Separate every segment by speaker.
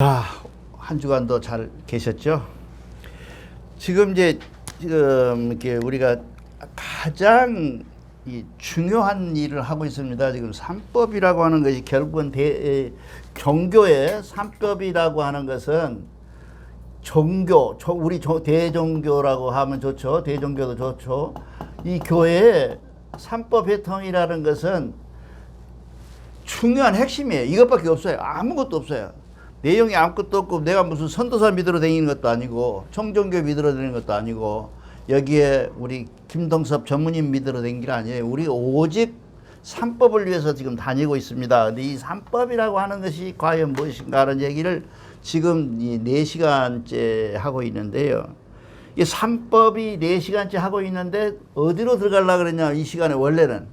Speaker 1: 한 주간도 잘 계셨죠? 지금 이렇게 우리가 가장 중요한 일을 하고 있습니다. 지금 삼법이라고 하는 것이 결국은 종교의 삼법이라고 하는 것은 우리 대종교라고 하면 좋죠. 대종교도 좋죠. 이 교회의 삼법 회통이라는 것은 중요한 핵심이에요. 이것밖에 없어요. 아무것도 없어요. 내용이 아무것도 없고 내가 무슨 선도사 믿으러 다니는 것도 아니고 청정교 믿으러 다니는 것도 아니고 여기에 우리 김동섭 전무님 믿으러 다니는 게 아니에요. 우리 오직 삼법을 위해서 지금 다니고 있습니다. 근데 이 삼법이라고 하는 것이 과연 무엇인가 하는 얘기를 지금 이 4시간째 하고 있는데요. 이 삼법이 4시간째 하고 있는데 어디로 들어가려고 그러냐 이 시간에 원래는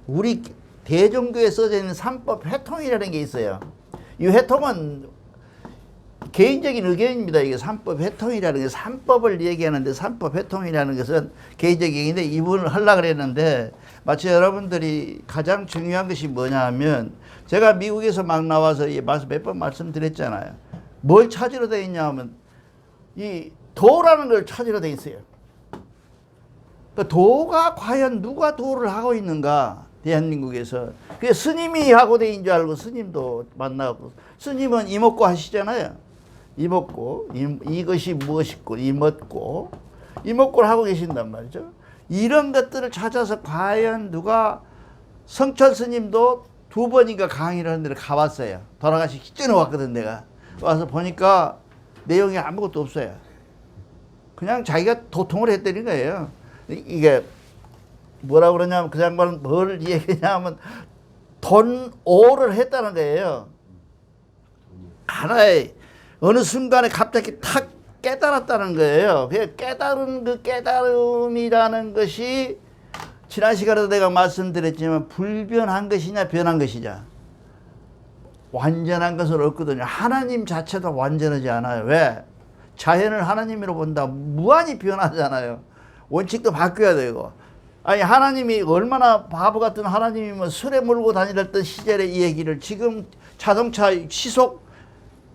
Speaker 1: 우리 대종교에 써져 있는 삼법 회통이라는 게 있어요. 이 회통은 개인적인 의견입니다. 이게 삼법 회통이라는 게 삼법을 얘기하는데 삼법 회통이라는 것은 개인적인 얘기인데 이분을 하려고 그랬는데 마치 여러분들이 가장 중요한 것이 뭐냐 하면 제가 미국에서 막 나와서 몇 번 말씀드렸잖아요. 뭘 찾으러 다녔냐 하면 이 도라는 걸 찾으러 다녔어요. 그 도가 과연 누가 도를 하고 있는가? 대한민국에서. 그 스님이 하고 다닌 줄 알고 스님도 만나고 스님은 이먹고 하시잖아요. 이먹고 이것이 무엇이고 이먹고를 하고 계신단 말이죠. 이런 것들을 찾아서 과연 누가 성철 스님도 2번인가 강의를 하는 데를 가봤어요. 돌아가시기 전에 왔거든 내가. 와서 보니까 내용이 아무것도 없어요. 그냥 자기가 도통을 했다는 거예요. 이게 뭐라 그러냐면 그 양반은 뭘 얘기하냐면 돈오를 했다는 거예요. 하나의 어느 순간에 갑자기 탁 깨달았다는 거예요. 그 깨달은 그 깨달음이라는 것이 지난 시간에도 내가 말씀드렸지만 불변한 것이냐 변한 것이냐. 완전한 것은 없거든요. 하나님 자체도 완전하지 않아요. 왜? 자연을 하나님으로 본다. 무한히 변하잖아요. 원칙도 바뀌어야 되고. 아니 하나님이 얼마나 바보 같은 하나님이면 술에 몰고 다니던 시절에 이 얘기를 지금 자동차 시속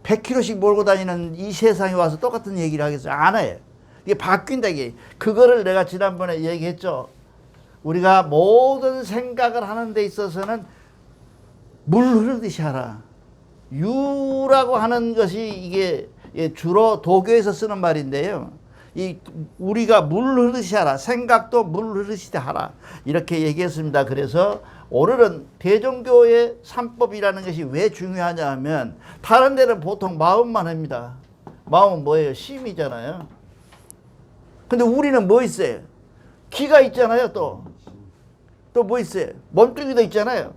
Speaker 1: 100km씩 몰고 다니는 이 세상에 와서 똑같은 얘기를 하겠어요? 안 해요. 이게 바뀐다 이게. 그거를 내가 지난번에 얘기했죠. 우리가 모든 생각을 하는 데 있어서는 물 흐르듯이 하라. 유라고 하는 것이 이게 주로 도교에서 쓰는 말인데요. 우리가 물 흐르듯이 하라. 생각도 물 흐르듯이 하라. 이렇게 얘기했습니다. 그래서 오늘은 대종교의 삼법이라는 것이 왜 중요하냐 하면 다른 데는 보통 마음만 합니다. 마음은 뭐예요? 심이잖아요. 근데 우리는 뭐 있어요? 기가 있잖아요. 또 뭐 있어요? 몸뚱이도 있잖아요.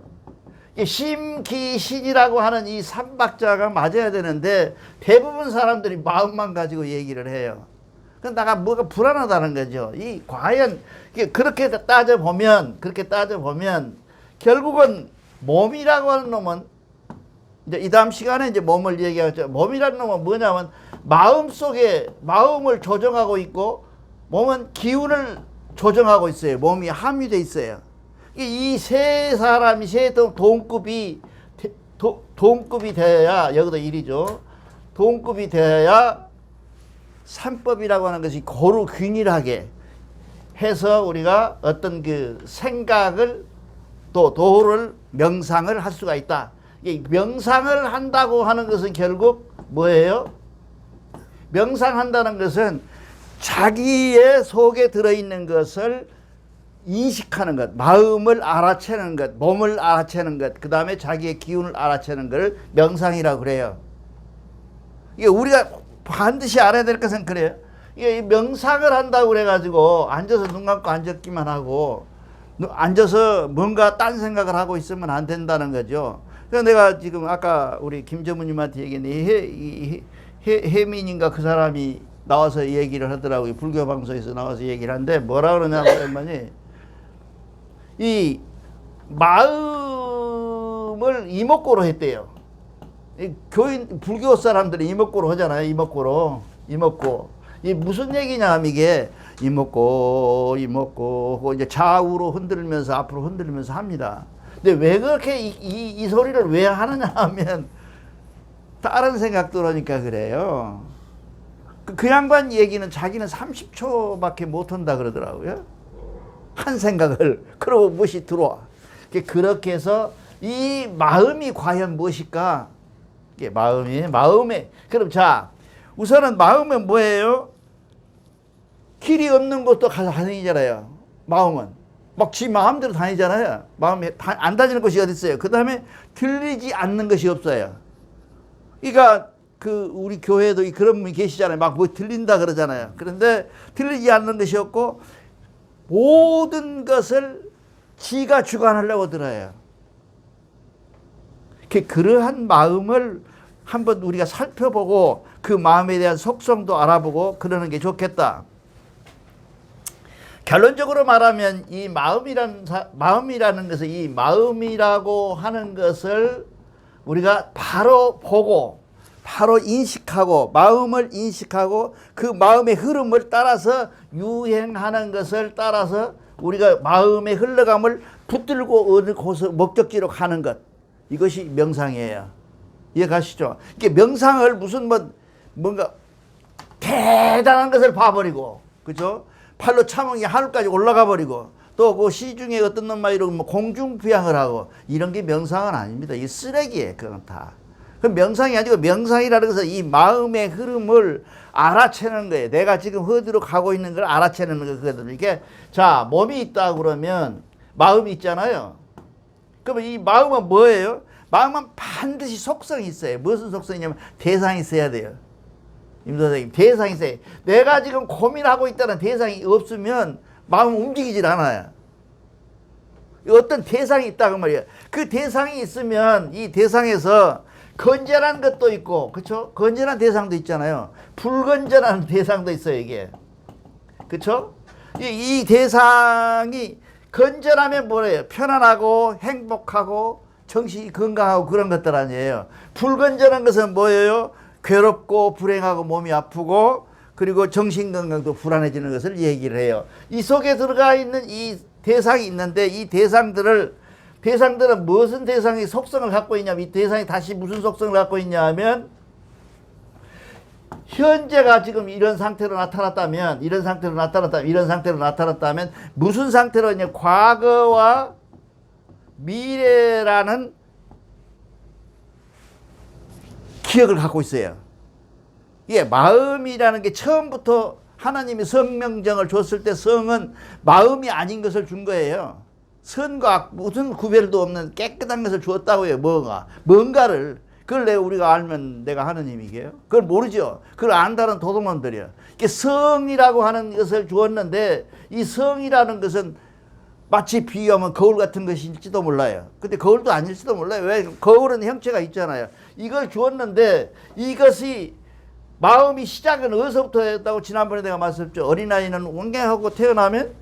Speaker 1: 심기신이라고 하는 이 삼박자가 맞아야 되는데 대부분 사람들이 마음만 가지고 얘기를 해요. 나가 뭐가 불안하다는 거죠. 과연 그렇게 따져보면 결국은 몸이라고 하는 놈은 이제 이 다음 시간에 이제 몸을 얘기하죠. 몸이라는 놈은 뭐냐면 마음을 조정하고 있고 몸은 기운을 조정하고 있어요. 몸이 함유돼 있어요. 이 세 사람이 동급이 되어야 여기도 일이죠. 동급이 되어야 삼법이라고 하는 것이 고루 균일하게 해서 우리가 어떤 그 생각을 또 도를 명상을 할 수가 있다. 명상을 한다고 하는 것은 결국 뭐예요? 명상한다는 것은 자기의 속에 들어있는 것을 인식하는 것, 마음을 알아채는 것, 몸을 알아채는 것, 그 다음에 자기의 기운을 알아채는 걸 명상이라고 그래요. 이게 우리가 반드시 알아야 될 것은 그래요. 이게 명상을 한다고 그래가지고 앉아서 눈 감고 앉았기만 하고 앉아서 뭔가 딴 생각을 하고 있으면 안 된다는 거죠. 그래서 내가 지금 아까 우리 김전무님한테 얘기했는데 혜민인가 그 사람이 나와서 얘기를 하더라고요. 불교 방송에서 나와서 얘기를 하는데 뭐라 그러냐면 이 마음을 이목구로 했대요. 불교 사람들이 이목구로 하잖아요. 이목구. 이 무슨 얘기냐 하면 이게 이목구 하고 이제 좌우로 흔들면서 앞으로 흔들면서 합니다. 근데 왜 그렇게 이 소리를 왜 하느냐 하면 다른 생각 들어오니까 그래요. 그 양반 얘기는 자기는 30초밖에 못한다 그러더라고요. 한 생각을. 그러고 무엇이 들어와. 그렇게 해서 이 마음이 과연 무엇일까? 이게 마음에. 그럼 자, 우선은 마음은 뭐예요? 길이 없는 곳도 가서 다니잖아요. 마음은. 막 지 마음대로 다니잖아요. 마음이 안 다니는 곳이 어디 있어요? 그 다음에 들리지 않는 것이 없어요. 그러니까 우리 교회도 그런 분이 계시잖아요. 막 뭐 들린다 그러잖아요. 그런데 들리지 않는 것이 없고 모든 것을 지가 주관하려고 들어요. 그러한 마음을 한번 우리가 살펴보고 그 마음에 대한 속성도 알아보고 그러는 게 좋겠다. 결론적으로 말하면 이 마음이라는 것은 이 마음이라고 하는 것을 우리가 바로 보고 바로 인식하고 마음을 인식하고 그 마음의 흐름을 따라서 유행하는 것을 따라서 우리가 마음의 흘러감을 붙들고 어느 곳을 목적지로 가는 것, 이것이 명상이에요. 이해가시죠? 이게 명상을 무슨 뭔가 대단한 것을 봐버리고, 그죠? 팔로 차먹이 하늘까지 올라가 버리고, 또 그 시중에 어떤 놈만 이러고 공중부양을 하고, 이런 게 명상은 아닙니다. 이게 쓰레기예요. 그건 다. 그 명상이 아니고, 명상이라는 것은 이 마음의 흐름을 알아채는 거예요. 내가 지금 어디로 가고 있는 걸 알아채는 거거든요. 이게, 자, 몸이 있다 그러면 마음이 있잖아요. 그러면 이 마음은 뭐예요? 마음은 반드시 속성이 있어요. 무슨 속성이냐면 대상이 있어야 돼요. 임 선생님, 대상이 있어요. 내가 지금 고민하고 있다는 대상이 없으면 마음은 움직이질 않아요. 어떤 대상이 있다고 말이에요. 그 대상이 있으면 이 대상에서 건전한 것도 있고, 그렇죠? 건전한 대상도 있잖아요. 불건전한 대상도 있어요, 이게. 그렇죠? 이 대상이 건전하면 뭐래요? 편안하고 행복하고 정신이 건강하고 그런 것들 아니에요. 불건전한 것은 뭐예요? 괴롭고 불행하고 몸이 아프고 그리고 정신건강도 불안해지는 것을 얘기를 해요. 이 속에 들어가 있는 이 대상이 있는데 이 대상들은 무슨 대상의 속성을 갖고 있냐면 이 대상이 다시 무슨 속성을 갖고 있냐 하면 현재가 지금 이런 상태로 나타났다면 무슨 상태로 있냐, 과거와 미래라는 기억을 갖고 있어요. 이게 마음이라는 게 처음부터 하나님이 성명정을 줬을 때 성은 마음이 아닌 것을 준 거예요. 선과 악 무슨 구별도 없는 깨끗한 것을 주었다고요. 뭔가를. 그걸 우리가 알면 내가 하느님이게요? 그걸 모르죠. 그걸 안다는 도둑놈들이야. 이게 성이라고 하는 것을 주었는데 이 성이라는 것은 마치 비유하면 거울 같은 것일지도 몰라요. 근데 거울도 아닐지도 몰라요. 왜? 거울은 형체가 있잖아요. 이걸 주었는데 이것이 마음이 시작은 어디서부터 했다고 지난번에 내가 말씀드렸죠. 어린아이는 원갱하고 태어나면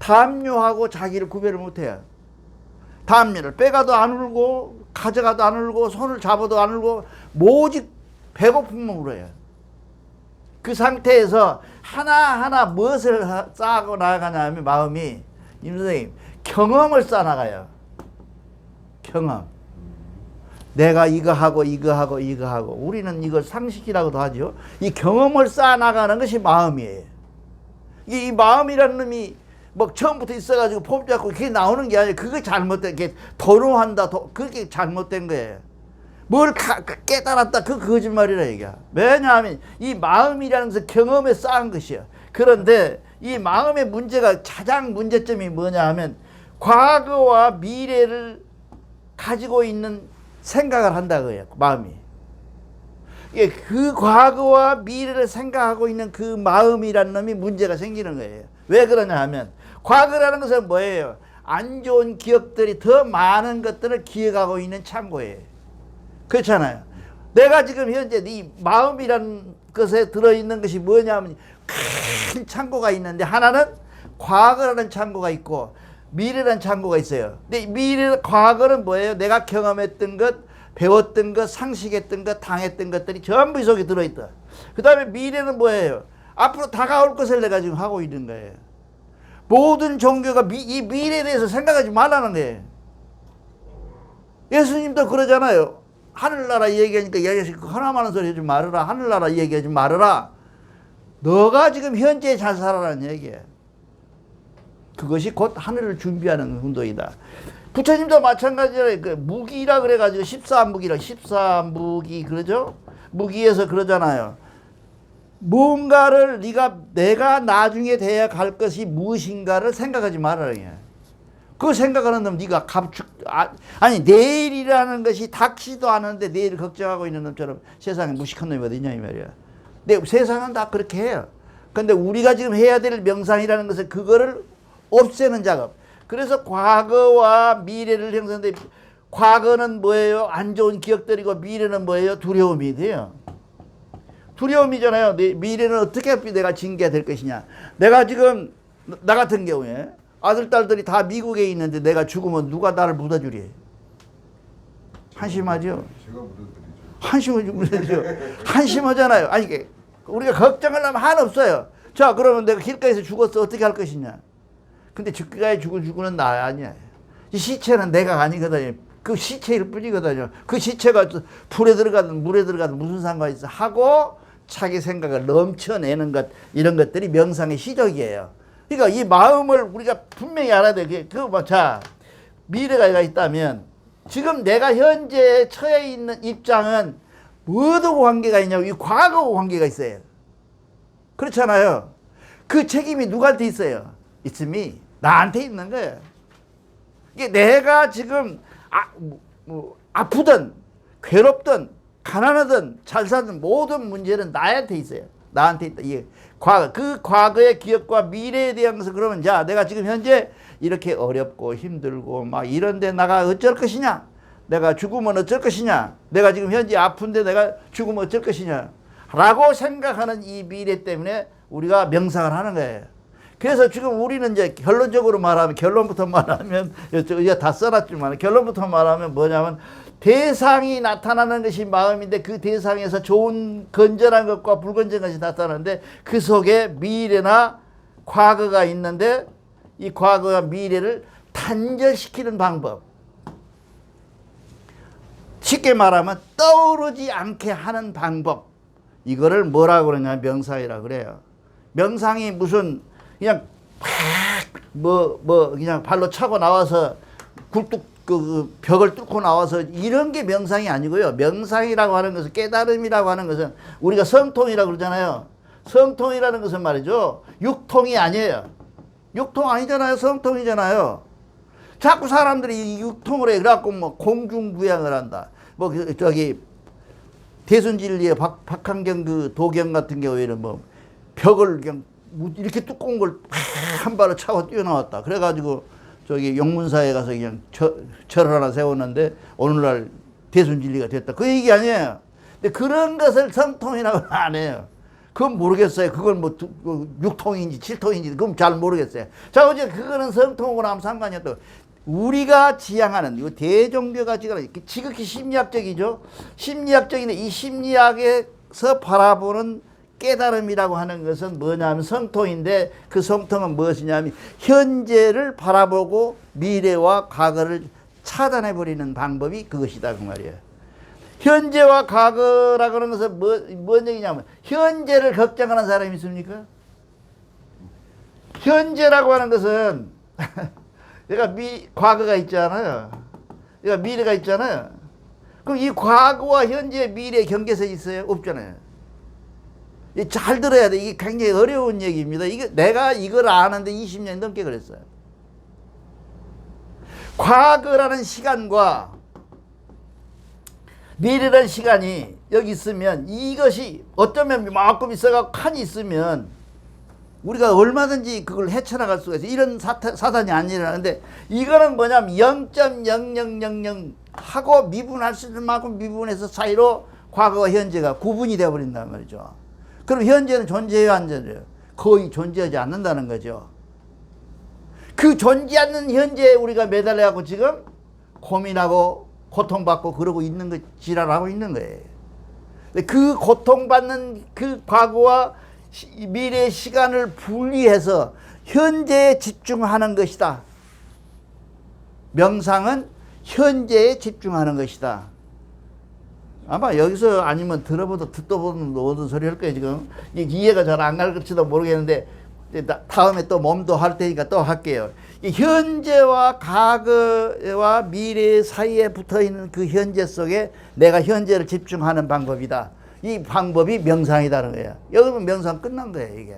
Speaker 1: 담요하고 자기를 구별을 못해요. 담요를 빼가도 안 울고 가져가도 안 울고 손을 잡아도 안 울고 오직 배고픔만 울어요. 그 상태에서 하나하나 무엇을 쌓고 나가냐면 마음이, 임 선생님, 경험을 쌓아나가요. 경험. 내가 이거 하고 우리는 이걸 상식이라고도 하죠. 이 경험을 쌓아나가는 것이 마음이에요. 이 마음이라는 놈이 뭐 처음부터 있어가지고 폼 잡고 그게 나오는 게 아니에요. 그게 잘못된 게 도로한다. 그게 잘못된 거예요. 뭘 깨달았다. 그 거짓말이라 이게. 왜냐하면 이 마음이라는 것은 경험에 쌓은 것이에요. 그런데 이 마음의 문제가 가장 문제점이 뭐냐 하면 과거와 미래를 가지고 있는 생각을 한다고요. 마음이. 그 과거와 미래를 생각하고 있는 그 마음이라는 놈이 문제가 생기는 거예요. 왜 그러냐 하면 과거라는 것은 뭐예요? 안 좋은 기억들이 더 많은 것들을 기억하고 있는 창고예요. 그렇잖아요. 내가 지금 현재 이 마음이라는 것에 들어있는 것이 뭐냐면 큰 창고가 있는데 하나는 과거라는 창고가 있고 미래라는 창고가 있어요. 근데 과거는 뭐예요? 내가 경험했던 것, 배웠던 것, 상식했던 것, 당했던 것들이 전부 이 속에 들어있다. 그 다음에 미래는 뭐예요? 앞으로 다가올 것을 내가 지금 하고 있는 거예요. 모든 종교가 이 미래에 대해서 생각하지 말라는 거예요. 예수님도 그러잖아요. 하늘나라 얘기하니까 그 하나만한 소리 하지 말아라. 하늘나라 얘기하지 말아라. 너가 지금 현재 잘 살아라는 얘기야. 그것이 곧 하늘을 준비하는 운동이다. 부처님도 마찬가지로 그 무기라 그래가지고 14무기라 14무기 그러죠? 무기에서 그러잖아요. 뭔가를 내가 나중에 돼야 갈 것이 무엇인가를 생각하지 말아라. 그 생각하는 놈 네가 아니 내일이라는 것이 닥치도 않았는데 내일을 걱정하고 있는 놈처럼 세상에 무식한 놈이 어디 있냐 이 말이야. 근데 세상은 다 그렇게 해요. 근데 우리가 지금 해야 될 명상이라는 것은 그거를 없애는 작업. 그래서 과거와 미래를 형성하는데 과거는 뭐예요? 안 좋은 기억들이고 미래는 뭐예요? 두려움이 돼요. 두려움이잖아요. 미래는 어떻게 내가 징계될 것이냐. 내가 지금 나 같은 경우에 아들, 딸들이 다 미국에 있는데 내가 죽으면 누가 나를 묻어주리? 한심하죠?
Speaker 2: 제가 묻어드리죠.
Speaker 1: 한심하죠. 한심하잖아요. 아니, 우리가 걱정을 하면 한없어요. 자, 그러면 내가 길가에서 죽었어. 어떻게 할 것이냐? 근데 길가에 죽은 나 아니야. 이 시체는 내가 아니거든요. 그 시체일 뿐이거든요. 그 시체가 불에 들어가든 물에 들어가든 무슨 상관이 있어? 하고 자기 생각을 넘쳐내는 것, 이런 것들이 명상의 시작이에요. 그러니까 이 마음을 우리가 분명히 알아야 돼. 자, 미래가 있다면 지금 내가 현재 처해 있는 입장은 뭐하고 관계가 있냐고, 이 과거하고 관계가 있어요. 그렇잖아요. 그 책임이 누구한테 있어요? 있음이 나한테 있는 거예요. 이게 내가 지금 아프든 괴롭든 가난하든 잘 사든 모든 문제는 나한테 있어요. 나한테 있다. 이게 그 과거의 기억과 미래에 대한 것을 그러면 자, 내가 지금 현재 이렇게 어렵고 힘들고 막 이런데 나가 어쩔 것이냐? 내가 죽으면 어쩔 것이냐? 내가 지금 현재 아픈데 내가 죽으면 어쩔 것이냐? 라고 생각하는 이 미래 때문에 우리가 명상을 하는 거예요. 그래서 지금 우리는 이제 결론적으로 말하면, 결론부터 말하면, 이제 다 써놨지만, 결론부터 말하면 뭐냐면, 대상이 나타나는 것이 마음인데 그 대상에서 좋은 건전한 것과 불건전한 것이 나타나는데 그 속에 미래나 과거가 있는데 이 과거와 미래를 단절시키는 방법. 쉽게 말하면 떠오르지 않게 하는 방법. 이거를 뭐라고 그러냐, 명상이라고 그래요. 명상이 무슨 그냥 그냥 발로 차고 나와서 굴뚝 그 벽을 뚫고 나와서 이런 게 명상이 아니고요. 명상이라고 하는 것은, 깨달음이라고 하는 것은 우리가 성통이라고 그러잖아요. 성통이라는 것은 말이죠, 육통이 아니에요. 육통 아니잖아요. 성통이잖아요. 자꾸 사람들이 이 육통을 해. 그래갖고 뭐 공중부양을 한다. 뭐 저기 대순진리의 박한경 그 도경 같은 경우에는 뭐 벽을 그냥 이렇게 두꺼운 걸 한 발로 차고 뛰어나왔다. 그래가지고 저기 용문사에 가서 그냥 절을 하나 세웠는데 오늘날 대순진리가 됐다. 그 얘기 아니에요. 근데 그런 것을 성통이라고는 안 해요. 그건 모르겠어요. 그건 뭐 육통인지 칠통인지 그건 잘 모르겠어요. 자, 어제 그거는 성통하고 아무 상관이 없다고. 우리가 지향하는 이 대종교가 지극히 심리학적이죠. 심리학적인 이 심리학에서 바라보는 깨달음이라고 하는 것은 뭐냐면 성통인데, 그 성통은 무엇이냐면 현재를 바라보고 미래와 과거를 차단해버리는 방법이 그것이다 그 말이에요. 현재와 과거라고 하는 것은 뭔 얘기냐면 현재를 걱정하는 사람이 있습니까? 현재라고 하는 것은 내가 과거가 있잖아요. 내가 미래가 있잖아요. 그럼 이 과거와 현재 미래의 경계선이 있어요? 없잖아요. 잘 들어야 돼. 이게 굉장히 어려운 얘기입니다. 내가 이걸 아는데 20년 넘게 그랬어요. 과거라는 시간과 미래라는 시간이 여기 있으면 이것이 어쩌면 만큼 있어가 칸이 있으면 우리가 얼마든지 그걸 헤쳐나갈 수가 있어요. 이런 사단이 안 일어나는데 이거는 뭐냐면 0.0000 하고 미분할 수 있는 만큼 미분해서 사이로 과거와 현재가 구분이 되어버린단 말이죠. 그럼 현재는 존재해요, 안 존재해요? 거의 존재하지 않는다는 거죠. 그 존재하지 않는 현재에 우리가 매달려갖고 지금 고민하고 고통받고 그러고 있는 거, 지랄하고 있는 거예요. 그 고통받는 그 과거와 미래의 시간을 분리해서 현재에 집중하는 것이다. 명상은 현재에 집중하는 것이다. 아마 여기서 아니면 들어보도 듣도 보는 모든 소리 할 거예요 지금. 이해가 잘 안 갈지도 모르겠는데 다음에 또 몸도 할 테니까 또 할게요. 이 현재와 과거와 미래 사이에 붙어있는 그 현재 속에 내가 현재를 집중하는 방법이다. 이 방법이 명상이다는 거예요. 여러분 명상 끝난 거예요 이게.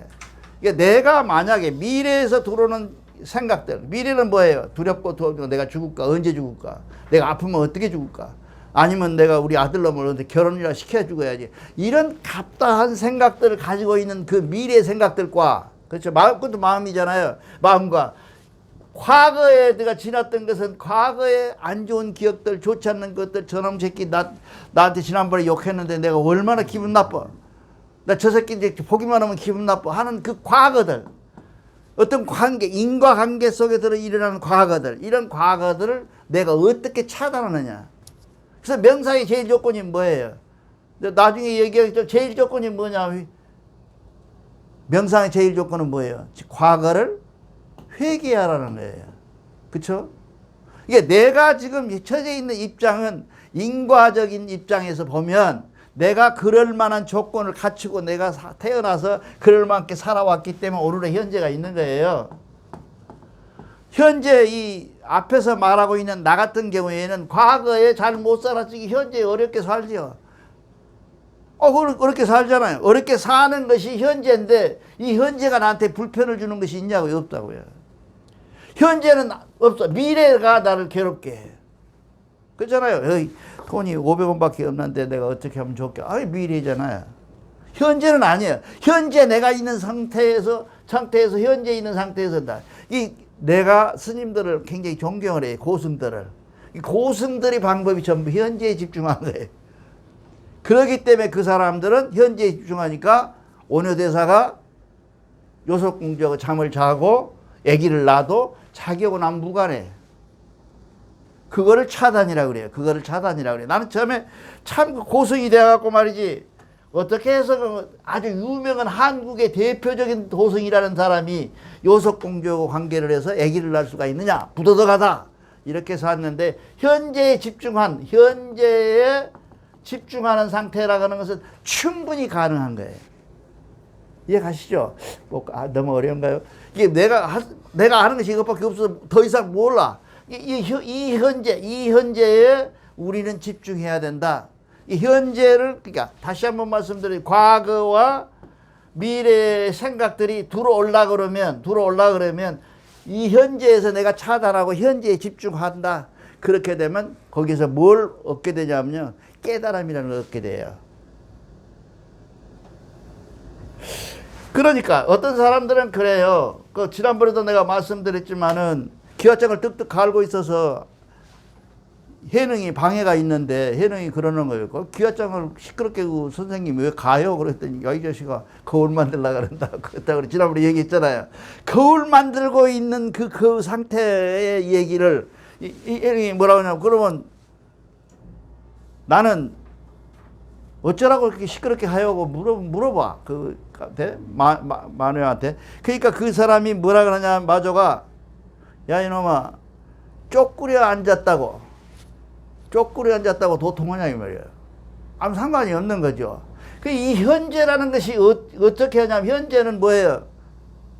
Speaker 1: 그러니까 내가 만약에 미래에서 들어오는 생각들, 미래는 뭐예요? 두렵고 내가 죽을까? 언제 죽을까? 내가 아프면 어떻게 죽을까? 아니면 내가 우리 아들놈을 결혼이라 시켜 죽어야지. 이런 갑다한 생각들을 가지고 있는 그 미래 생각들과, 그렇죠? 그것도 마음이잖아요. 마음과 과거에 내가 지났던 것은 과거에 안 좋은 기억들, 좋지 않는 것들, 저놈 새끼 나한테 지난번에 욕했는데 내가 얼마나 기분 나빠. 나 저 새끼 이제 보기만 하면 기분 나빠 하는 그 과거들, 어떤 관계, 인과관계 속에 들어 일어나는 과거들, 이런 과거들을 내가 어떻게 차단하느냐. 그래서 명상의 제일 조건이 뭐예요? 나중에 얘기하겠죠. 제일 조건이 뭐냐. 명상의 제일 조건은 뭐예요? 과거를 회개하라는 거예요. 그쵸? 이게 내가 지금 처해 있는 입장은 인과적인 입장에서 보면 내가 그럴 만한 조건을 갖추고 내가 태어나서 그럴 만큼 살아왔기 때문에 오늘의 현재가 있는 거예요. 현재 이 앞에서 말하고 있는 나 같은 경우에는 과거에 잘 못 살았지 현재 어렵게 살죠. 어렵게 살잖아요. 어렵게 사는 것이 현재인데 이 현재가 나한테 불편을 주는 것이 있냐고요? 없다고요. 현재는 없어. 미래가 나를 괴롭게 해. 그렇잖아요. 어이, 돈이 500원밖에 없는데 내가 어떻게 하면 좋게. 미래잖아요. 현재는 아니에요. 현재 내가 있는 상태에서 현재 있는 상태에서 내가 스님들을 굉장히 존경을 해요. 고승들을. 이 고승들의 방법이 전부 현재에 집중한 거예요. 그렇기 때문에 그 사람들은 현재에 집중하니까 오녀대사가 요속공주하고 잠을 자고 아기를 낳아도 자기하고 난 무관해. 그거를 차단이라고 그래요. 그거를 차단이라고 그래요. 나는 처음에 참 고승이 돼갖고 말이지. 어떻게 해서 아주 유명한 한국의 대표적인 도승이라는 사람이 요속공주하고 관계를 해서 아기를 낳을 수가 있느냐. 부도덕하다. 이렇게 샀는데 현재에 집중하는 상태라고 하는 것은 충분히 가능한 거예요. 이해 가시죠? 너무 어려운가요? 이게 내가 아는 것이 이것밖에 없어서 더 이상 몰라. 이 현재에 우리는 집중해야 된다. 이 현재를, 그러니까 다시 한번 말씀드리면 과거와 미래의 생각들이 들어올라 그러면 이 현재에서 내가 차단하고 현재에 집중한다. 그렇게 되면 거기서 뭘 얻게 되냐면요. 깨달음이라는 걸 얻게 돼요. 그러니까 어떤 사람들은 그래요. 지난번에도 내가 말씀드렸지만은 기와장을 뜩뜩 갈고 있어서 해능이 방해가 있는데 해능이 그러는 거예요. 기와장을 시끄럽게 선생님이 왜 가요? 그랬더니 야, 이 자식아 거울 만들려고 그런다. 그랬다고 지난번에 얘기했잖아요. 거울 만들고 있는 그 상태의 얘기를 이 해능이 뭐라고 하냐면 그러면 나는 어쩌라고 그렇게 시끄럽게 하려고 물어봐. 마녀한테. 그러니까 그 사람이 뭐라 그러냐, 마조가, 야, 이놈아, 쪽구려 앉았다고 도통하냐, 이 말이에요. 아무 상관이 없는 거죠. 이 현재라는 것이 어떻게 하냐면, 현재는 뭐예요?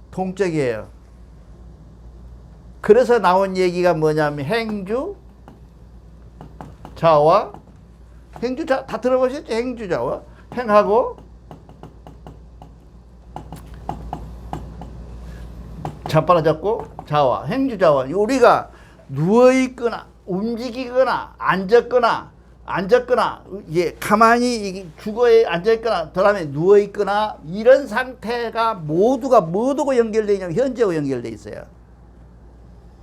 Speaker 1: 동적이에요. 그래서 나온 얘기가 뭐냐면, 행주자와, 다 들어보셨죠? 행주자와. 행하고, 잠바라 잡고, 자와. 행주자와. 우리가 누워있거나, 움직이거나, 앉았거나, 가만히 주거에 앉아있거나, 그 다음에 누워있거나, 이런 상태가 모두가 연결되어 있냐면 현재와 연결되어 있어요.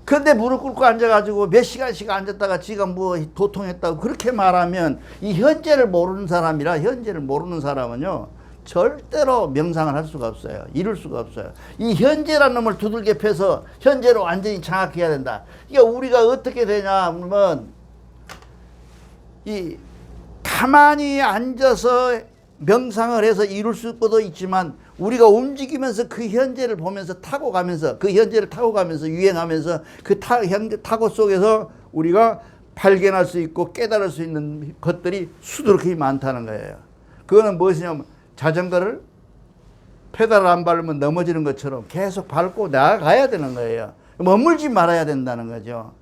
Speaker 1: 그런데 무릎 꿇고 앉아가지고 몇 시간씩 앉았다가 지가 뭐 도통했다고 그렇게 말하면 이 현재를 모르는 사람은요 절대로 명상을 할 수가 없어요. 이룰 수가 없어요. 이 현재라는 놈을 두들겨 패서 현재로 완전히 장악해야 된다. 그러니까 우리가 어떻게 되냐면 이 가만히 앉아서 명상을 해서 이룰 수도 있지만 우리가 움직이면서 그 현재를 보면서 타고 가면서 유행하면서 그 타고 속에서 우리가 발견할 수 있고 깨달을 수 있는 것들이 수두룩히 많다는 거예요. 그거는 무엇이냐면 자전거를 페달을 안 밟으면 넘어지는 것처럼 계속 밟고 나아가야 되는 거예요. 머물지 말아야 된다는 거죠.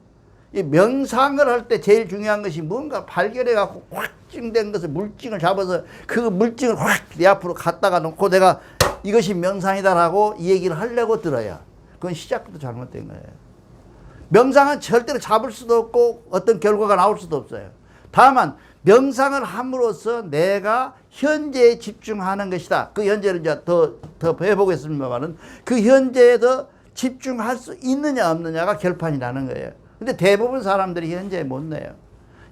Speaker 1: 이 명상을 할 때 제일 중요한 것이 뭔가 발견해 갖고 확증된 것을 물증을 잡아서 그 물증을 확 내 앞으로 갖다가 놓고 내가 이것이 명상이다라고 이 얘기를 하려고 들어야 그건 시작부터 잘못된 거예요. 명상은 절대로 잡을 수도 없고 어떤 결과가 나올 수도 없어요. 다만 명상을 함으로써 내가 현재에 집중하는 것이다. 그 현재를 이제 더 해보겠습니다만은 그 현재에 더 집중할 수 있느냐 없느냐가 결판이라는 거예요. 근데 대부분 사람들이 현재에 못 내요.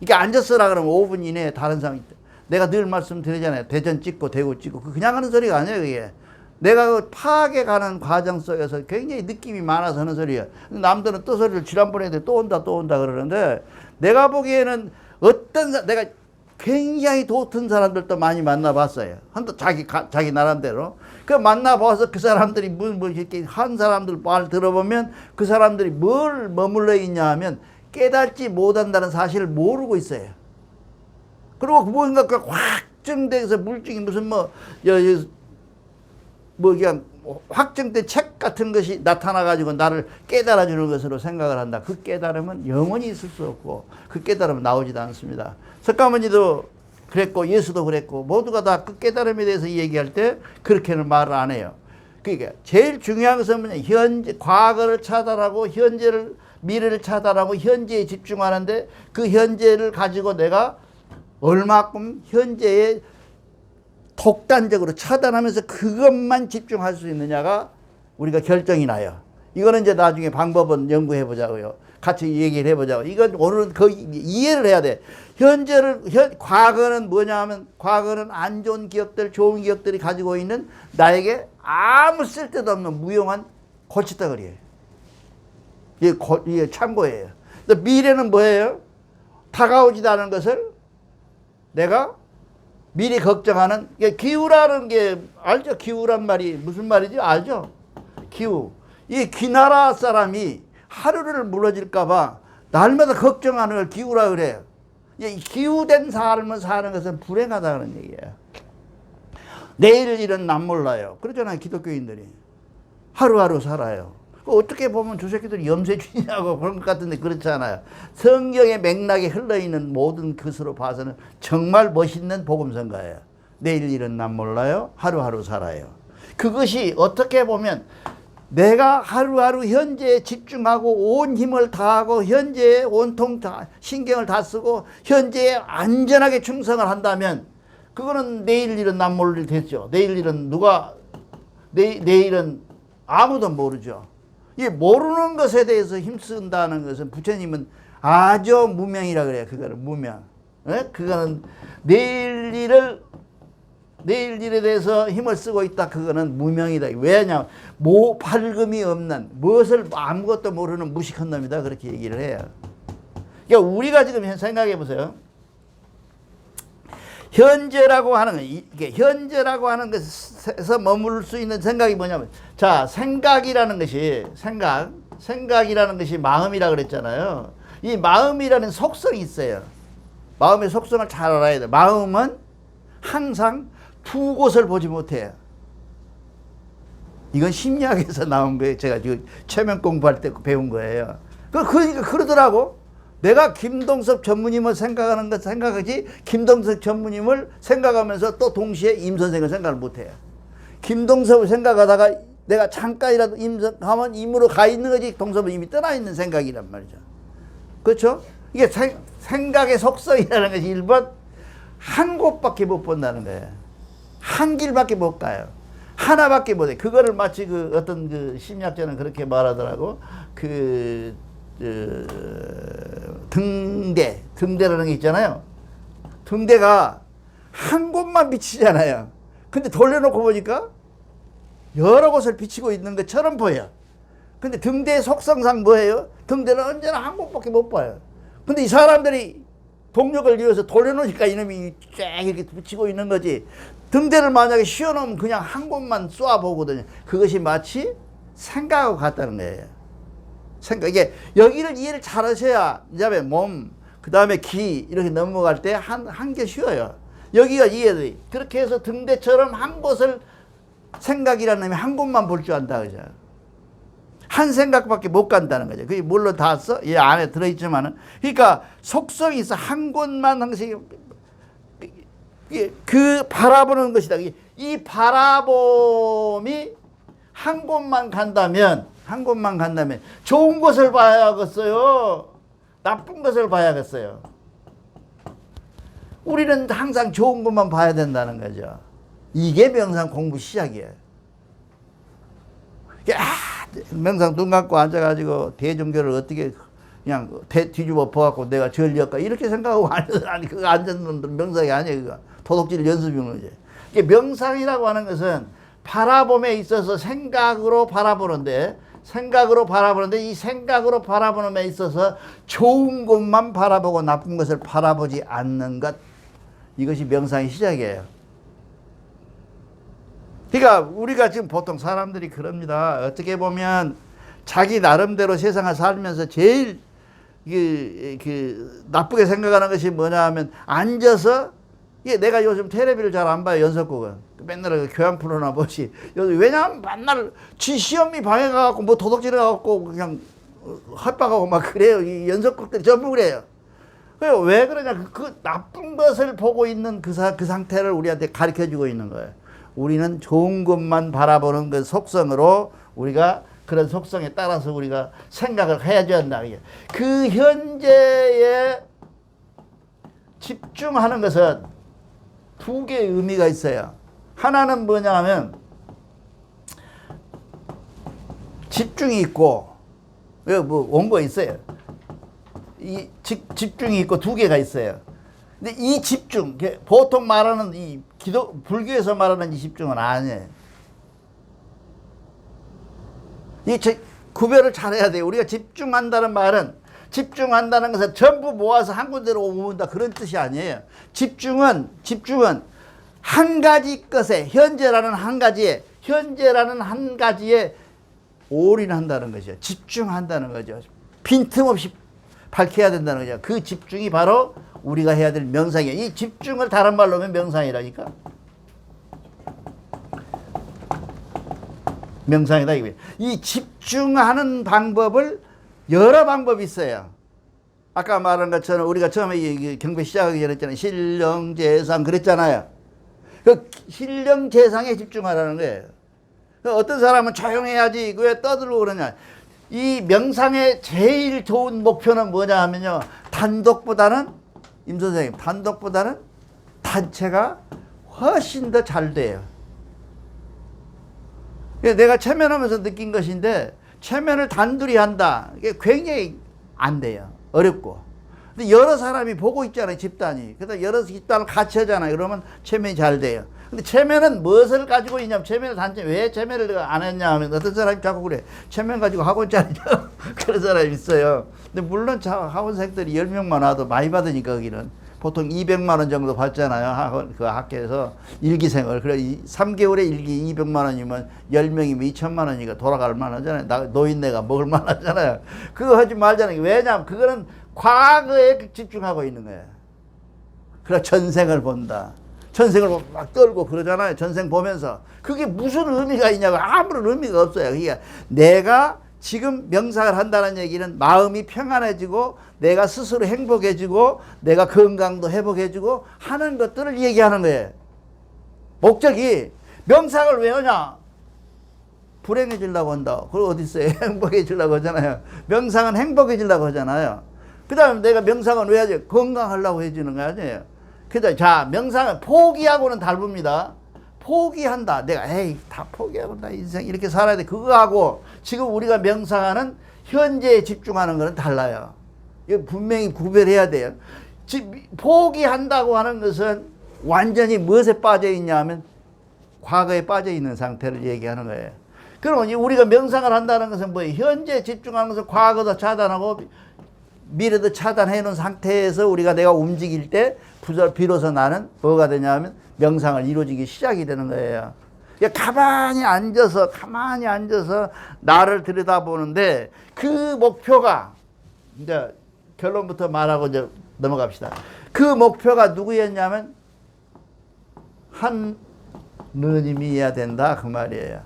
Speaker 1: 이게 앉았으라 그러면 5분 이내에 다른 사람이 내가 늘 말씀드리잖아요. 대전 찍고 대구 찍고 그냥 하는 소리가 아니에요. 그게 내가 그 파악해가는 과정 속에서 굉장히 느낌이 많아서 하는 소리예요. 남들은 또 소리를 지난번에 또 온다 그러는데 내가 보기에는 내가 굉장히 도튼 사람들도 많이 만나봤어요. 한도 자기 나름대로. 그 만나봐서 그 사람들이 뭐 이렇게 한 사람들 말 들어보면 그 사람들이 뭘 머물러 있냐 하면 깨닫지 못한다는 사실을 모르고 있어요. 그리고 뭔가 확정돼서 물증이 무슨 그냥 확정된 책 같은 것이 나타나가지고 나를 깨달아주는 것으로 생각을 한다. 그 깨달음은 영원히 있을 수 없고 그 깨달음은 나오지도 않습니다. 석가모니도 그랬고 예수도 그랬고 모두가 다 그 깨달음에 대해서 얘기할 때 그렇게는 말을 안 해요. 그러니까 제일 중요한 것은 뭐냐, 현재 과거를 차단하고 현재를 미래를 차단하고 현재에 집중하는데 그 현재를 가지고 내가 얼마큼 현재에 독단적으로 차단하면서 그것만 집중할 수 있느냐가 우리가 결정이 나요. 이거는 이제 나중에 방법은 연구해 보자고요. 같이 얘기를 해보자고. 이건 오늘은 거의 이해를 해야 돼. 과거는 뭐냐 하면 과거는 안 좋은 기억들, 좋은 기억들이 가지고 있는 나에게 아무 쓸데도 없는 무용한 골칫덩어리예요. 이게 참고예요. 미래는 뭐예요? 다가오지도 않은 것을 내가 미리 걱정하는, 기후라는 게 알죠? 기후란 말이 무슨 말이지? 알죠? 기후. 이 귀나라 사람이 하루를 무너질까봐 날마다 걱정하는 걸 기후라 그래요. 기후된 삶을 사는 것은 불행하다는 얘기예요. 내일 일은 남 몰라요. 그러잖아요, 기독교인들이. 하루하루 살아요. 어떻게 보면 저 새끼들이 염세주의냐고 그런 것 같은데 그렇지 않아요. 성경의 맥락에 흘러있는 모든 것으로 봐서는 정말 멋있는 복음성가예요. 내일 일은 남 몰라요. 하루하루 살아요. 그것이 어떻게 보면 내가 하루하루 현재에 집중하고 온 힘을 다하고 현재에 온통 신경을 다 쓰고 현재에 안전하게 충성을 한다면 그거는 내일 일은 남 모를 일 됐죠. 내일 일은 내일은 아무도 모르죠. 이 모르는 것에 대해서 힘쓴다는 것은 부처님은 아주 무명이라 그래요. 그거는 무명. 그거는 내일 일에 대해서 힘을 쓰고 있다. 그거는 무명이다. 왜냐하면 밝음이 없는 무엇을 아무것도 모르는 무식한 놈이다. 그렇게 얘기를 해요. 그러니까 우리가 지금 생각해 보세요. 현재라고 하는 거, 이게 현재라고 하는 것에서 머물 수 있는 생각이 뭐냐면, 자, 생각이라는 것이 마음이라 그랬잖아요. 이 마음이라는 속성이 있어요. 마음의 속성을 잘 알아야 돼요. 마음은 항상 두 곳을 보지 못해요. 이건 심리학에서 나온 거예요. 제가 지금 최면 공부할 때 배운 거예요. 그러니까 그러더라고. 내가 김동섭 전무님을 생각하지 김동섭 전무님을 생각하면서 또 동시에 임 선생을 생각을 못해요. 김동섭을 생각하다가 내가 잠깐이라도 임하면 임으로 가 있는 거지 동섭은 이미 떠나 있는 생각이란 말이죠. 그렇죠? 이게 생각의 속성이라는 것이 1번 한 곳밖에 못 본다는 거예요. 한 길밖에 못 가요. 하나밖에 못 해. 그거를 마치 어떤 심리학자는 그렇게 말하더라고. 등대라는 게 있잖아요. 등대가 한 곳만 비치잖아요. 근데 돌려놓고 보니까 여러 곳을 비치고 있는 것처럼 보여. 근데 등대의 속성상 뭐예요? 등대는 언제나 한 곳밖에 못 봐요. 근데 이 사람들이 동력을 이어서 돌려놓으니까 이놈이 쫙 이렇게 비치고 있는 거지. 등대를 만약에 씌워놓으면 그냥 한 곳만 쏘아보거든요. 그것이 마치 생각하고 같다는 거예요. 이게 여기를 이해를 잘 하셔야, 그다음에 몸, 그 다음에 기 이렇게 넘어갈 때 한 개 쉬어요. 여기가 이해돼. 그렇게 해서 등대처럼 한 곳을 생각이라는 놈이 한 곳만 볼 줄 안다 그죠. 한 생각밖에 못 간다는 거죠. 그게 물론 다 써? 이 안에 들어있지만은. 그러니까 속성이 있어. 한 곳만 항상 그 바라보는 것이다. 이 바라봄이 한 곳만 간다면 좋은 것을 봐야겠어요? 나쁜 것을 봐야겠어요? 우리는 항상 좋은 것만 봐야 된다는 거죠. 이게 명상 공부 시작이에요. 명상 눈 감고 앉아가지고 대종교를 어떻게 그냥 뒤집어 엎어갖고 내가 전리할까 이렇게 생각하고 아니 그거 앉은 놈들 명상이 아니에요. 그거 도둑질 연습인 거지. 이게 명상이라고 하는 것은 바라봄에 있어서 생각으로 바라보는데 이 생각으로 바라보는 데 있어서 좋은 것만 바라보고 나쁜 것을 바라보지 않는 것, 이것이 명상의 시작이에요. 그러니까 우리가 지금 보통 사람들이 그럽니다. 어떻게 보면 자기 나름대로 세상을 살면서 제일 나쁘게 생각하는 것이 뭐냐 하면 앉아서, 내가 요즘 텔레비를 잘 안 봐요. 연속극은 맨날 교양 프로나 보지. 왜냐하면 맨날 지 시험이 방해가갖고 뭐 도둑질해갖고 그냥 헛박하고 막 그래요. 이 연속극들이 전부 그래요. 왜 그러냐, 그 나쁜 것을 보고 있는 그 상태를 우리한테 가르쳐주고 있는 거예요. 우리는 좋은 것만 바라보는 그 속성으로 우리가 그런 속성에 따라서 우리가 생각을 해야지 한다. 그 현재에 집중하는 것은 두 개의 의미가 있어요. 하나는 뭐냐 하면 집중이 있고, 뭐 원고 있어요. 이 집중이 있고 두 개가 있어요. 근데 이 집중, 보통 말하는 이 불교에서 말하는 이 집중은 아니에요. 구별을 잘해야 돼요. 우리가 집중한다는 말은, 집중한다는 것은 전부 모아서 한 군데로 모은다 그런 뜻이 아니에요. 집중은 한 가지 것에, 현재라는 한 가지에 올인한다는 거죠. 집중한다는 거죠. 빈틈없이 밝혀야 된다는 거죠. 그 집중이 바로 우리가 해야 될 명상이에요. 이 집중을 다른 말로 하면 명상이라니까. 명상이다 이거예요. 이 집중하는 방법을 여러 방법이 있어요. 아까 말한 것처럼 우리가 처음에 경배 시작하기 전에 했잖아요. 신령재상 그랬잖아요. 그 신령재상에 집중하라는 거예요. 어떤 사람은 조용해야지 왜 떠들고 그러냐. 이 명상의 제일 좋은 목표는 뭐냐 하면요, 임 선생님, 단독보다는 단체가 훨씬 더 잘 돼요. 내가 체면하면서 느낀 것인데, 체면을 단둘이 한다, 이게 굉장히 안 돼요. 어렵고. 근데 여러 사람이 보고 있잖아요, 집단이. 그래서 여러 집단을 같이 하잖아요. 그러면 체면이 잘 돼요. 근데 체면은 무엇을 가지고 있냐면, 체면을 단체, 왜 체면을 내가 안 했냐 하면, 어떤 사람이 자꾸 그래. 체면 가지고 학원 짜리죠. 그런 사람이 있어요. 근데 물론 학원생들이 10명만 와도 많이 받으니까, 거기는. 보통 200만 원 정도 받잖아요. 그 학교에서 일기생을. 그래 3개월에 일기 200만 원이면 10명이면 2천만 원이니까 돌아갈 만하잖아요. 노인네가 먹을 만하잖아요. 그거 하지 말자는 게, 왜냐하면 그거는 과거에 집중하고 있는 거예요. 그래 전생을 본다. 전생을 막 떨고 그러잖아요. 전생 보면서. 그게 무슨 의미가 있냐고. 아무런 의미가 없어요. 그러니까 내가 지금 명상을 한다는 얘기는 마음이 평안해지고 내가 스스로 행복해지고 내가 건강도 회복해지고 하는 것들을 얘기하는 거예요. 목적이, 명상을 왜 하냐? 불행해지려고 한다. 그거 어디 있어요? 행복해지려고 하잖아요. 명상은 행복해지려고 하잖아요. 그 다음에 내가 명상은 왜 하지? 건강하려고 해주는 거 아니에요. 그래서 자, 명상은 포기하고는 다릅니다. 포기한다. 내가 다 포기하고 나 인생 이렇게 살아야 돼. 그거하고 지금 우리가 명상하는 현재에 집중하는 거는 달라요. 이거 분명히 구별해야 돼요. 포기한다고 하는 것은 완전히 무엇에 빠져 있냐 하면 과거에 빠져 있는 상태를 얘기하는 거예요. 그러면 우리가 명상을 한다는 것은 뭐예요? 현재에 집중하는 것은 과거도 차단하고 미래도 차단해 놓은 상태에서 우리가 내가 움직일 때 비로소 나는 뭐가 되냐 하면 명상을 이루어지기 시작이 되는 거예요. 가만히 앉아서 나를 들여다보는데 그 목표가, 이제 결론부터 말하고 이제 넘어갑시다. 그 목표가 누구였냐면 하느님이어야 된다 그 말이에요.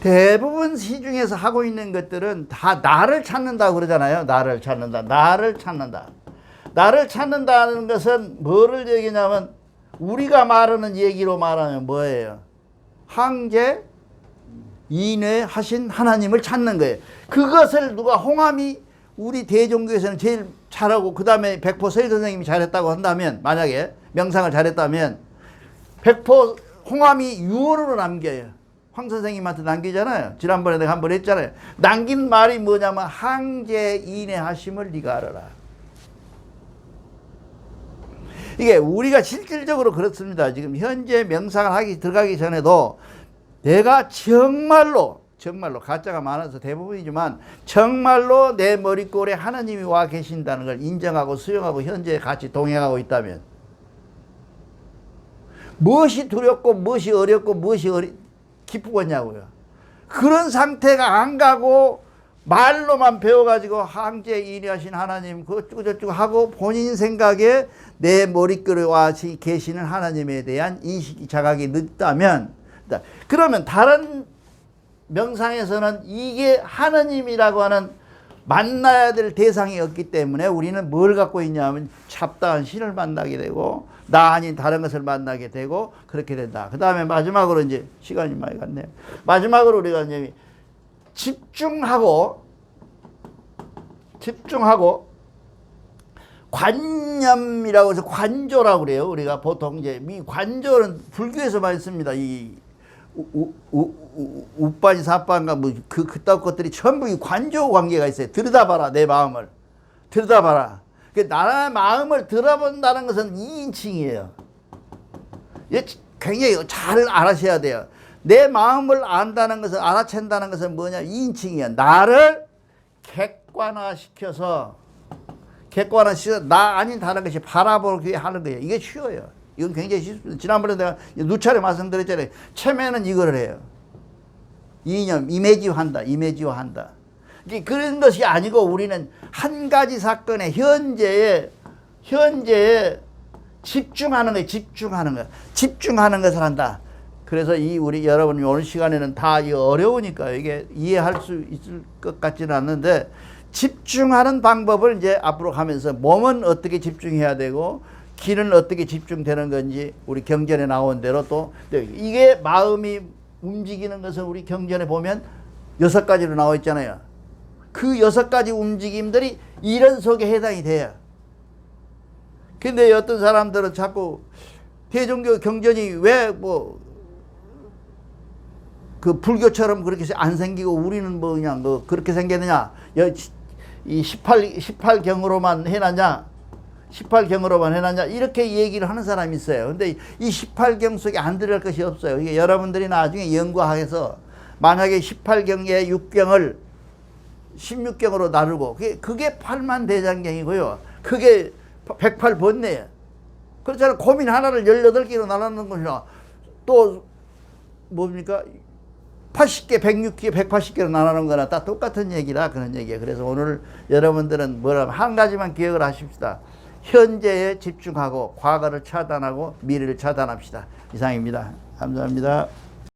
Speaker 1: 대부분 시중에서 하고 있는 것들은 다 나를 찾는다 그러잖아요. 나를 찾는다. 나를 찾는다. 나를 찾는다는 것은 뭐를 얘기냐면 우리가 말하는 얘기로 말하면 뭐예요? 항제 인외하신 하나님을 찾는 거예요. 그것을 누가 홍함이 우리 대종교에서는 제일 잘하고 그 다음에 백포 서일 선생님이 잘했다고 한다면 만약에 명상을 잘했다면 백포 홍함이 유언으로 남겨요. 황 선생님한테 남기잖아요. 지난번에 내가 한번 했잖아요. 남긴 말이 뭐냐면 항제 인외하심을 네가 알아라. 이게 우리가 실질적으로 그렇습니다. 지금 현재 명상을 들어가기 전에도 내가 정말로 가짜가 많아서 대부분이지만 정말로 내 머릿골에 하나님이 와 계신다는 걸 인정하고 수용하고 현재 같이 동행하고 있다면 무엇이 두렵고 무엇이 어렵고 무엇이 기쁘겠냐고요. 그런 상태가 안 가고 말로만 배워가지고 항제 인외하신 하나님 그거 저쩌고 하고 본인 생각에 내 머릿결에 와 계시는 하나님에 대한 인식이 자각이 늦다면 그러면 다른 명상에서는 이게 하나님이라고 하는 만나야 될 대상이 없기 때문에 우리는 뭘 갖고 있냐면 잡다한 신을 만나게 되고 나 아닌 다른 것을 만나게 되고 그렇게 된다. 그 다음에 마지막으로 이제 시간이 많이 갔네요. 마지막으로 우리가 이제 집중하고 관념이라고 해서 관조라고 그래요. 우리가 보통 이제 이 관조는 불교에서 많이 씁니다. 이 우빠지 사빠인가 뭐 그따위 것들이 전부 이 관조 관계가 있어요. 들여다봐라 내 마음을 들여다봐라. 나의 마음을 들어본다는 것은 2인칭이에요. 굉장히 잘 알아셔야 돼요. 내 마음을 안다는 것은 알아챈다는 것은 뭐냐 2인칭이에요. 나를 객관화시켜서 나 아닌 다른 것이 바라보게 하는 거예요. 이게 쉬워요. 이건 굉장히 쉽습니다. 지난번에 내가 누차례 말씀드렸잖아요. 처음에는 이거를 해요. 이념, 이미지화한다. 그런 것이 아니고 우리는 한 가지 사건에 현재에 집중하는 것을 한다. 그래서 우리 여러분이 오늘 시간에는 다 어려우니까 이게 이해할 수 있을 것 같지는 않는데 집중하는 방법을 이제 앞으로 가면서 몸은 어떻게 집중해야 되고 귀는 어떻게 집중되는 건지 우리 경전에 나온 대로 또 이게 마음이 움직이는 것은 우리 경전에 보면 6가지로 나와 있잖아요. 그 6가지 움직임들이 이런 속에 해당이 돼요. 근데 어떤 사람들은 자꾸 대종교 경전이 왜 그 불교처럼 그렇게 안 생기고 우리는 뭐 그냥 그렇게 생겼느냐. 이 18경으로만 해놨냐. 18경으로만 해놨냐. 이렇게 얘기를 하는 사람이 있어요. 근데 이 18경 속에 안 들어갈 것이 없어요. 이게 여러분들이 나중에 연구해서 만약에 18경의 6경을 16경으로 나누고 그게 8만대장경이고요. 그게 108번뇌예요. 그렇잖아요. 고민 하나를 18개로 나누는 것이나 또 뭡니까? 80개, 106개, 180개로 나누는 거나 다 똑같은 얘기라 그런 얘기예요. 그래서 오늘 여러분들은 뭐라면 한 가지만 기억을 하십시다. 현재에 집중하고 과거를 차단하고 미래를 차단합시다. 이상입니다. 감사합니다.